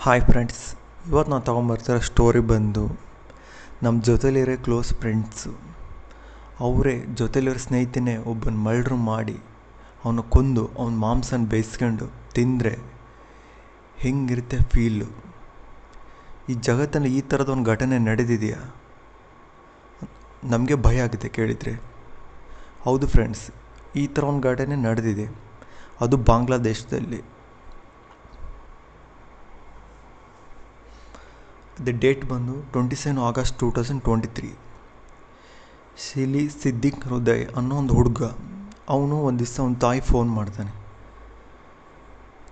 Hi friends, ಇವತ್ತು ನಾವು ತೊಗೊಂಬರ್ತಿರೋ story ಬಂದು ನಮ್ಮ ಜೊತೆಲಿರೋ ಕ್ಲೋಸ್ ಫ್ರೆಂಡ್ಸು ಅವರೇ ಜೊತೆಲಿರೋ ಸ್ನೇಹಿತನೇ ಒಬ್ಬನ ಮರ್ಡ್ರ್ ಮಾಡಿ ಅವನ ಕೊಂದು ಅವನ ಮಾಂಸನ ಬೇಯಿಸ್ಕೊಂಡು ತಿಂದರೆ ಹೆಂಗಿರುತ್ತೆ ಫೀಲು. ಈ ಜಗತ್ತಲ್ಲಿ ಈ ಥರದ ಒಂದು ಘಟನೆ ನಡೆದಿದೆಯಾ? ನಮಗೆ ಭಯ ಆಗುತ್ತೆ ಕೇಳಿದರೆ. ಹೌದು ಫ್ರೆಂಡ್ಸ್, ಈ ಥರ ಒಂದು ಘಟನೆ ನಡೆದಿದೆ. ಅದು ಬಾಂಗ್ಲಾದೇಶದಲ್ಲಿ. ದ ಡೇಟ್ ಬಂದು 27 ಆಗಸ್ಟ್ 2023. ಸಿದ್ದಿಕ್ ಹೃದಯ್ ಅನ್ನೋ ಒಂದು ಹುಡುಗ, ಅವನು ಒಂದು ದಿವಸ ಅವನ ತಾಯಿ ಫೋನ್ ಮಾಡ್ತಾನೆ,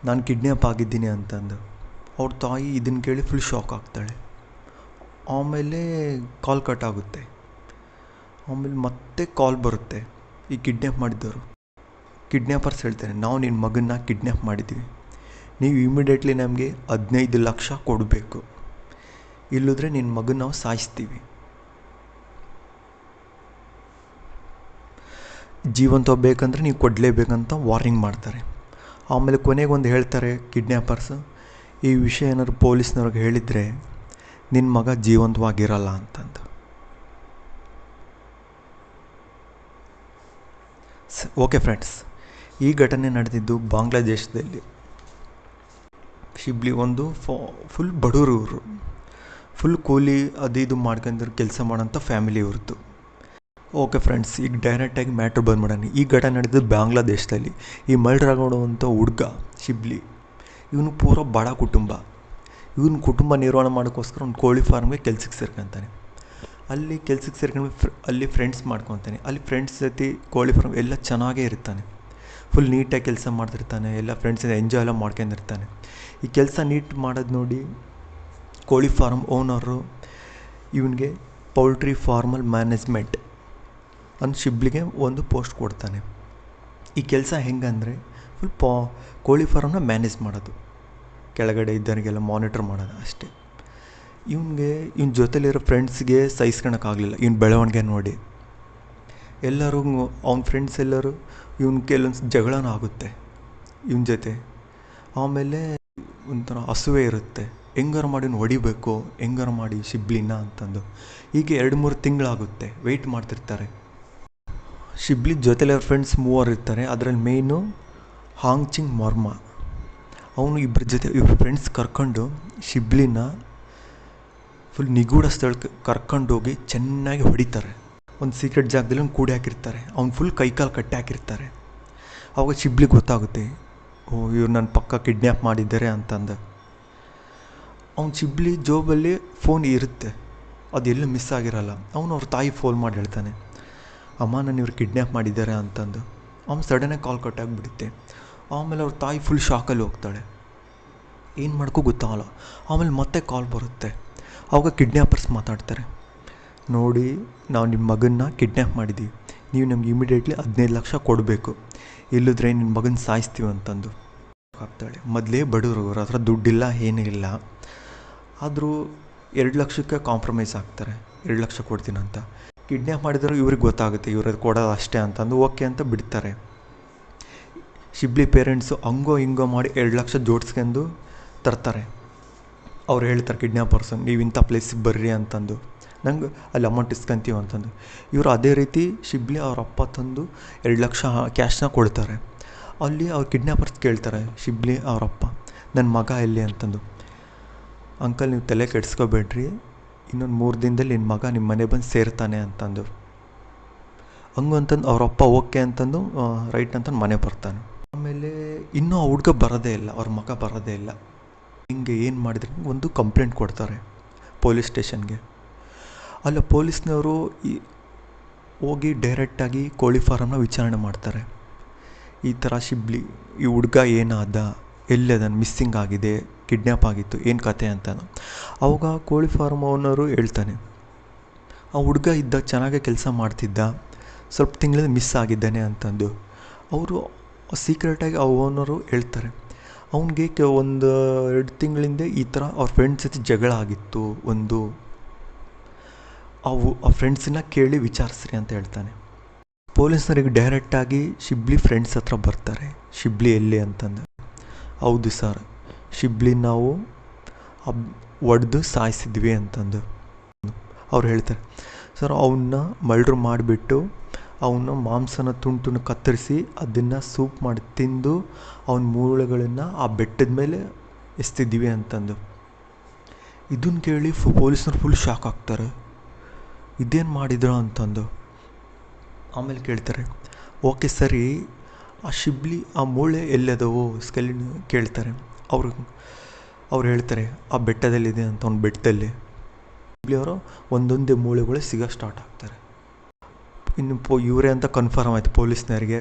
ನಾನು ಕಿಡ್ನ್ಯಾಪ್ ಆಗಿದ್ದೀನಿ ಅಂತಂದು. ಅವ್ರ ತಾಯಿ ಇದನ್ನು ಕೇಳಿ ಫುಲ್ ಶಾಕ್ ಆಗ್ತಾಳೆ. ಆಮೇಲೆ ಕಾಲ್ ಕಟ್ ಆಗುತ್ತೆ. ಆಮೇಲೆ ಮತ್ತೆ ಕಾಲ್ ಬರುತ್ತೆ. ಈ ಕಿಡ್ನ್ಯಾಪ್ ಮಾಡಿದ್ದವರು ಕಿಡ್ನ್ಯಾಪರ್ಸ್ ಹೇಳ್ತಾರೆ, ನಾವು ನಿನ್ನ ಮಗನ್ನ ಕಿಡ್ನ್ಯಾಪ್ ಮಾಡಿದ್ದೀವಿ, ನೀವು ಇಮಿಡಿಯೇಟ್ಲಿ ನಮಗೆ 15 ಲಕ್ಷ ಕೊಡಬೇಕು, ಇಲ್ಲದ್ರೆ ನಿನ್ನ ಮಗನ ನಾವು ಸಾಯಿಸ್ತೀವಿ, ಜೀವಂತ ಬೇಕಂದ್ರೆ ನೀವು ಕೊಡಲೇಬೇಕಂತ ವಾರ್ನಿಂಗ್ ಮಾಡ್ತಾರೆ. ಆಮೇಲೆ ಕೊನೆಗೆ ಒಂದು ಹೇಳ್ತಾರೆ ಕಿಡ್ನ್ಯಾಪರ್ಸ್, ಈ ವಿಷಯ ಏನಾದ್ರು ಪೊಲೀಸ್ನವ್ರಿಗೆ ಹೇಳಿದರೆ ನಿನ್ನ ಮಗ ಜೀವಂತವಾಗಿರಲ್ಲ ಅಂತಂದು. ಓಕೆ ಫ್ರೆಂಡ್ಸ್, ಈ ಘಟನೆ ನಡೆದಿದ್ದು ಬಾಂಗ್ಲಾದೇಶದಲ್ಲಿ. ಶಿಬ್ಲಿ ಒಂದು ಫುಲ್ ಬಡವರು, ಫುಲ್ ಕೂಲಿ ಅದು ಇದು ಮಾಡ್ಕೊಂಡ್ರೆ ಕೆಲಸ ಮಾಡೋಂಥ ಫ್ಯಾಮಿಲಿ ಇವ್ರದ್ದು. ಓಕೆ ಫ್ರೆಂಡ್ಸ್, ಈಗ ಡೈರೆಕ್ಟಾಗಿ ಮ್ಯಾಟ್ರ್ ಬಂದ್ಬಿಡೋಣ. ಈ ಘಟನೆ ನಡೆದಿದ್ದು ಬಾಂಗ್ಲಾದೇಶದಲ್ಲಿ. ಈ ಮರ್ಡರ್ ಆಗೋವಂಥ ಹುಡುಗ ಶಿಬ್ಲಿ, ಇವನು ಪೂರ ಬಡ ಕುಟುಂಬ. ಇವನ ಕುಟುಂಬ ನಿರ್ವಹಣೆ ಮಾಡೋಕ್ಕೋಸ್ಕರ ಒಂದು ಕೋಳಿ ಫಾರ್ಮ್ಗೆ ಕೆಲ್ಸಕ್ಕೆ ಸೇರ್ಕೊತಾನೆ. ಅಲ್ಲಿ ಕೆಲ್ಸಕ್ಕೆ ಸೇರ್ಕೊಂಡು ಅಲ್ಲಿ ಫ್ರೆಂಡ್ಸ್ ಮಾಡ್ಕೊತಾನೆ. ಅಲ್ಲಿ ಫ್ರೆಂಡ್ಸ್ ಜೊತೆ ಕೋಳಿ ಫಾರ್ಮ್ ಎಲ್ಲ ಚೆನ್ನಾಗೇ ಇರ್ತಾನೆ. ಫುಲ್ ನೀಟಾಗಿ ಕೆಲಸ ಮಾಡ್ತಿರ್ತಾನೆ, ಎಲ್ಲ ಫ್ರೆಂಡ್ಸಿಂದ ಎಂಜಾಯ್ ಎಲ್ಲ ಮಾಡ್ಕೊಂಡಿರ್ತಾನೆ. ಈ ಕೆಲಸ ನೀಟ್ ಮಾಡೋದು ನೋಡಿ ಕೋಳಿ ಫಾರ್ಮ್ ಓನರು ಇವನಿಗೆ ಪೌಲ್ಟ್ರಿ ಫಾರ್ಮಲ್ ಮ್ಯಾನೇಜ್ಮೆಂಟ್ ಅಂತ ಶಿಬ್ಲಿಗೆ ಒಂದು ಪೋಸ್ಟ್ ಕೊಡ್ತಾನೆ. ಈ ಕೆಲಸ ಹೆಂಗಂದರೆ ಫುಲ್ ಕೋಳಿ ಫಾರ್ಮ್ನ ಮ್ಯಾನೇಜ್ ಮಾಡೋದು, ಕೆಳಗಡೆ ಇದ್ದವರಿಗೆಲ್ಲ ಮಾನಿಟರ್ ಮಾಡೋದು ಅಷ್ಟೇ. ಇವನ ಜೊತೆಲಿರೋ ಫ್ರೆಂಡ್ಸ್ಗೆ ಸಹಿಸ್ಕೊಳಕ್ಕಾಗಲಿಲ್ಲ ಇವನ ಬೆಳವಣಿಗೆ ನೋಡಿ. ಎಲ್ಲರೂ ಅವನ ಫ್ರೆಂಡ್ಸ್ ಎಲ್ಲರೂ ಇವನ ಕೆಲವೊಂದು ಜಗಳನೂ ಆಗುತ್ತೆ ಇವನ ಜೊತೆ. ಆಮೇಲೆ ಒಂಥರ ಹಸುವೆ ಇರುತ್ತೆ, ಹೆಂಗಾರು ಮಾಡಿ ಹೊಡಿಬೇಕು, ಹೆಂಗಾರು ಮಾಡಿ ಶಿಬ್ಲಿನ ಅಂತಂದು. ಹೀಗೆ 2-3 ತಿಂಗಳಾಗುತ್ತೆ, ವೆಯ್ಟ್ ಮಾಡ್ತಿರ್ತಾರೆ. ಶಿಬ್ಲಿ ಜೊತೆಲಿ ಅವ್ರ ಫ್ರೆಂಡ್ಸ್ 3 ಇರ್ತಾರೆ. ಅದರಲ್ಲಿ ಮೇಯ್ನು ಹಾಂಗ್ಚಿಂಗ್ ಮರ್ಮ. ಅವನು ಇವ್ರ ಫ್ರೆಂಡ್ಸ್ ಕರ್ಕೊಂಡು ಶಿಬ್ಲಿನ ಫುಲ್ ನಿಗೂಢ ಸ್ಥಳಕ್ಕೆ ಕರ್ಕೊಂಡೋಗಿ ಚೆನ್ನಾಗಿ ಹೊಡಿತಾರೆ. ಒಂದು ಸೀಕ್ರೆಟ್ ಜಾಗದಲ್ಲಿ ಒಂದು ಕೂಡಿ ಹಾಕಿರ್ತಾರೆ. ಅವ್ನು ಫುಲ್ ಕೈಕಾಲು ಕಟ್ಟಿ ಹಾಕಿರ್ತಾರೆ. ಅವಾಗ ಶಿಬ್ಲಿ ಗೊತ್ತಾಗುತ್ತೆ, ಇವ್ರು ನನ್ನ ಪಕ್ಕ ಕಿಡ್ನ್ಯಾಪ್ ಮಾಡಿದ್ದಾರೆ ಅಂತಂದು. ಅವ್ನು ಶಿಬ್ಲಿ ಜೋಬಲ್ಲಿ ಫೋನ್ ಇರುತ್ತೆ, ಅದೆಲ್ಲೂ ಮಿಸ್ ಆಗಿರಲ್ಲ. ಅವನು ಅವ್ರ ತಾಯಿ ಫೋನ್ ಮಾಡಿ ಹೇಳ್ತಾನೆ, ಅಮ್ಮ ನಾನು ಇವ್ರು ಕಿಡ್ನ್ಯಾಪ್ ಮಾಡಿದ್ದಾರೆ ಅಂತಂದು. ಅವ್ನು ಸಡನ್ನಾಗಿ ಕಾಲ್ ಕಟ್ಟಾಗಿಬಿಡುತ್ತೆ. ಆಮೇಲೆ ಅವ್ರ ತಾಯಿ ಫುಲ್ ಶಾಕಲ್ಲಿ ಹೋಗ್ತಾಳೆ, ಏನು ಮಾಡ್ಕೋ ಗೊತ್ತಾಗಲ್ಲ. ಆಮೇಲೆ ಮತ್ತೆ ಕಾಲ್ ಬರುತ್ತೆ. ಆವಾಗ ಕಿಡ್ನ್ಯಾಪರ್ಸ್ ಮಾತಾಡ್ತಾರೆ, ನೋಡಿ ನಾವು ನಿಮ್ಮ ಮಗನ್ನ ಕಿಡ್ನ್ಯಾಪ್ ಮಾಡಿದ್ದೀವಿ, ನೀವು ನಮ್ಗೆ ಇಮಿಡಿಯೇಟ್ಲಿ 15 ಲಕ್ಷ ಕೊಡಬೇಕು, ಇಲ್ಲದ್ರೆ ನಿನ್ನ ಮಗನ ಸಾಯಿಸ್ತೀವಿ ಅಂತಂದು ಆಗ್ತಾಳೆ. ಮೊದಲೇ ಬಡವರು, ಅವ್ರ ಹತ್ರ ದುಡ್ಡಿಲ್ಲ, ಏನೂ ಇಲ್ಲ. ಆದರೂ 2 ಲಕ್ಷಕ್ಕೆ ಕಾಂಪ್ರಮೈಸ್ ಆಗ್ತಾರೆ, 2 ಲಕ್ಷ ಕೊಡ್ತೀನಂತ. ಕಿಡ್ನ್ಯಾಪ್ ಮಾಡಿದ್ರು ಇವ್ರಿಗೆ ಗೊತ್ತಾಗುತ್ತೆ ಇವ್ರದ್ದು ಕೊಡೋದು ಅಷ್ಟೇ ಅಂತಂದು ಓಕೆ ಅಂತ ಬಿಡ್ತಾರೆ. ಶಿಬ್ಲಿ ಪೇರೆಂಟ್ಸು ಹಂಗೋ ಹಿಂಗೋ ಮಾಡಿ 2 ಲಕ್ಷ ಜೋಡಿಸ್ಕೊಂಡು ತರ್ತಾರೆ. ಅವ್ರು ಹೇಳ್ತಾರೆ ಕಿಡ್ನ್ಯಾಪರ್ಸು, ನೀವು ಇಂಥ ಪ್ಲೇಸಿಗೆ ಬರ್ರಿ ಅಂತಂದು, ನಂಗೆ ಅಲ್ಲಿ ಅಮೌಂಟ್ ಇಸ್ಕೊಂತೀವಿ ಅಂತಂದು. ಇವರು ಅದೇ ರೀತಿ ಶಿಬ್ಲಿ ಅವ್ರ ಅಪ್ಪ ತಂದು 2 ಲಕ್ಷ ಕ್ಯಾಶ್ನ ಕೊಡ್ತಾರೆ. ಅಲ್ಲಿ ಅವ್ರು ಕಿಡ್ನ್ಯಾಪರ್ಸ್ ಕೇಳ್ತಾರೆ ಶಿಬ್ಲಿ ಅವರಪ್ಪ, ನನ್ನ ಮಗ ಎಲ್ಲಿ ಅಂತಂದು. ಅಂಕಲ್ ನೀವು ತಲೆ ಕೆಡಿಸ್ಕೋಬೇಡ್ರಿ, ಇನ್ನೊಂದು 3 ದಿನದಲ್ಲಿ ನಿನ್ನ ಮಗ ನಿಮ್ಮ ಮನೆ ಬಂದು ಸೇರ್ತಾನೆ ಅಂತಂದು. ಹಂಗು ಅಂತಂದು ಅವರಪ್ಪ ಓಕೆ ಅಂತಂದು ರೈಟ್ ಅಂತಂದು ಮನೆ ಬರ್ತಾನೆ. ಆಮೇಲೆ ಇನ್ನೂ ಆ ಹುಡುಗ ಬರೋದೇ ಇಲ್ಲ, ಅವ್ರ ಮಗ ಬರೋದೇ ಇಲ್ಲ. ಹಿಂಗೆ ಏನು ಮಾಡಿದ್ರೆ ಒಂದು ಕಂಪ್ಲೇಂಟ್ ಕೊಡ್ತಾರೆ ಪೊಲೀಸ್ ಸ್ಟೇಷನ್ಗೆ. ಅಲ್ಲ ಪೊಲೀಸ್ನವರು ಹೋಗಿ ಡೈರೆಕ್ಟಾಗಿ ಕೋಳಿ ಫಾರಮ್ನ ವಿಚಾರಣೆ ಮಾಡ್ತಾರೆ. ಈ ಥರ ಶಿಬ್ಲಿ ಈ ಹುಡುಗ ಏನಾದ, ಎಲ್ಲದ ಮಿಸ್ಸಿಂಗ್ ಆಗಿದೆ, ಕಿಡ್ನ್ಯಾಪ್ ಆಗಿತ್ತು, ಏನು ಕತೆ ಅಂತ. ಅವಾಗ ಕೋಳಿ ಫಾರ್ಮ್ ಓನರು ಹೇಳ್ತಾನೆ, ಆ ಹುಡುಗ ಇದ್ದ ಚೆನ್ನಾಗೇ ಕೆಲಸ ಮಾಡ್ತಿದ್ದ, ಸ್ವಲ್ಪ ತಿಂಗಳಿಂದ ಮಿಸ್ ಆಗಿದ್ದಾನೆ ಅಂತಂದು. ಅವರು ಸೀಕ್ರೆಟಾಗಿ ಆ ಓನರು ಹೇಳ್ತಾರೆ, ಅವನಿಗೆ 1-2 ತಿಂಗಳಿಂದ ಈ ಥರ ಅವ್ರ ಫ್ರೆಂಡ್ಸ್ ಜೊತೆ ಜಗಳ ಆಗಿತ್ತು, ಆ ಫ್ರೆಂಡ್ಸನ್ನ ಕೇಳಿ ವಿಚಾರಿಸ್ರಿ ಅಂತ ಹೇಳ್ತಾನೆ. ಪೊಲೀಸ್ನರಿಗೆ ಡೈರೆಕ್ಟಾಗಿ ಶಿಬ್ಲಿ ಫ್ರೆಂಡ್ಸ್ ಹತ್ರ ಬರ್ತಾರೆ, ಶಿಬ್ಲಿ ಎಲ್ಲಿ ಅಂತಂದು. ಹೌದು ಸರ್, ಶಿಬ್ಲಿ ನಾವು ಒಡೆದು ಸಾಯಿಸಿದ್ವಿ ಅಂತಂದು ಅವ್ರು ಹೇಳ್ತಾರೆ. ಸರ್ ಅವನ್ನ ಮರ್ಡ್ರ್ ಮಾಡಿಬಿಟ್ಟು ಅವನ್ನ ಮಾಂಸನ ತುಂಡು ಕತ್ತರಿಸಿ ಅದನ್ನು ಸೂಪ್ ಮಾಡಿ ತಿಂದು ಅವನ ಮೂಳೆಗಳನ್ನು ಆ ಬೆಟ್ಟದ ಮೇಲೆ ಎಸ್ತಿದ್ದೀವಿ ಅಂತಂದು. ಇದನ್ನು ಕೇಳಿ ಪೊಲೀಸ್ನವ್ರು ಫುಲ್ ಶಾಕ್ ಆಗ್ತಾರೆ, ಇದೇನು ಮಾಡಿದ್ರು ಅಂತಂದು. ಆಮೇಲೆ ಕೇಳ್ತಾರೆ, ಓಕೆ ಸರಿ ಆ ಶಿಬ್ಲಿ ಆ ಮೂಳೆ ಎಲ್ಲದವೋ ಸ್ಕೆಲಿನ್ ಕೇಳ್ತಾರೆ. ಅವ್ರು ಹೇಳ್ತಾರೆ ಆ ಬೆಟ್ಟದಲ್ಲಿದೆ ಅಂತ. ಒಂದು ಬೆಟ್ಟದಲ್ಲಿ ಶಿಬ್ಲಿ ಅವರು ಒಂದೊಂದೇ ಮೂಳೆಗಳು ಸಿಗೋ ಸ್ಟಾರ್ಟ್ ಆಗ್ತಾರೆ. ಇನ್ನು ಇವರೇ ಅಂತ ಕನ್ಫರ್ಮ್ ಆಯಿತು ಪೊಲೀಸ್ನವ್ರಿಗೆ.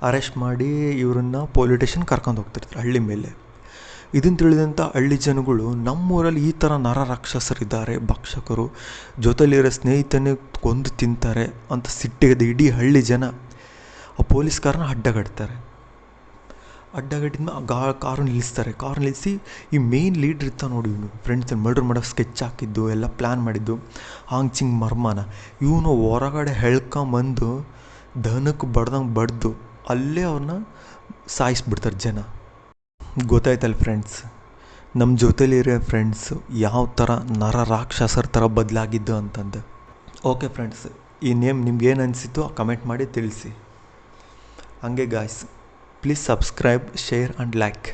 ಅರೆಸ್ಟ್ ಮಾಡಿ ಇವ್ರನ್ನ ಪೊಲೀಸ್ ಸ್ಟೇಷನ್ ಕರ್ಕೊಂಡು ಹೋಗ್ತಿರ್ತಾರೆ ಹಳ್ಳಿ ಮೇಲೆ. ಇದನ್ನು ತಿಳಿದಂಥ ಹಳ್ಳಿ ಜನಗಳು ನಮ್ಮೂರಲ್ಲಿ ಈ ಥರ ನರ ರಾಕ್ಷಸರಿದ್ದಾರೆ, ಭಕ್ಷಕರು ಜೊತೆಲಿರೋ ಸ್ನೇಹಿತನೇ ಕೊಂದು ತಿಂತಾರೆ ಅಂತ ಸಿಟ್ಟಿಗೆ ಇಡೀ ಹಳ್ಳಿ ಜನ ಆ ಪೊಲೀಸ್ಕಾರನ್ನ ಅಡ್ಡಗಡ್ತಾರೆ. ಅಡ್ಡಗಟ್ಟಿದ್ಮೇಲೆ ಕಾರು ನಿಲ್ಲಿಸ್ತಾರೆ. ಕಾರು ನಿಲ್ಲಿಸಿ ಈ ಮೇನ್ ಲೀಡ್ರ್ ಇರ್ತಾ ನೋಡಿ, ಇವನು ಫ್ರೆಂಡ್ಸ್ ಮರ್ಡರ್ ಮಾಡೋಕ್ಕೆ ಸ್ಕೆಚ್ ಹಾಕಿದ್ದು ಎಲ್ಲ ಪ್ಲ್ಯಾನ್ ಮಾಡಿದ್ದು ಹಾಂಗ್ಚಿಂಗ್ ಮರ್ಮನ ಇವನು ಹೊರಗಡೆ ಹೇಳ್ಕೊಂಬಂದು ದನಕ್ಕೆ ಬಡ್ದು ಅಲ್ಲೇ ಅವ್ರನ್ನ ಸಾಯಿಸ್ಬಿಡ್ತಾರೆ ಜನ. ಗೊತ್ತಾಯ್ತಲ್ಲ ಫ್ರೆಂಡ್ಸ್, ನಮ್ಮ ಜೊತೆಲಿರೋ ಫ್ರೆಂಡ್ಸು ಯಾವ ಥರ ನರ ರಾಕ್ಷಸರ ಥರ ಬದಲಾಗಿದ್ದು ಅಂತಂದು. ಓಕೆ ಫ್ರೆಂಡ್ಸ್, ಈ ನೇಮ್ ನಿಮ್ಗೇನು ಅನಿಸಿತ್ತು ಕಮೆಂಟ್ ಮಾಡಿ ತಿಳಿಸಿ. ಹಂಗೆ guys, please subscribe, share and like.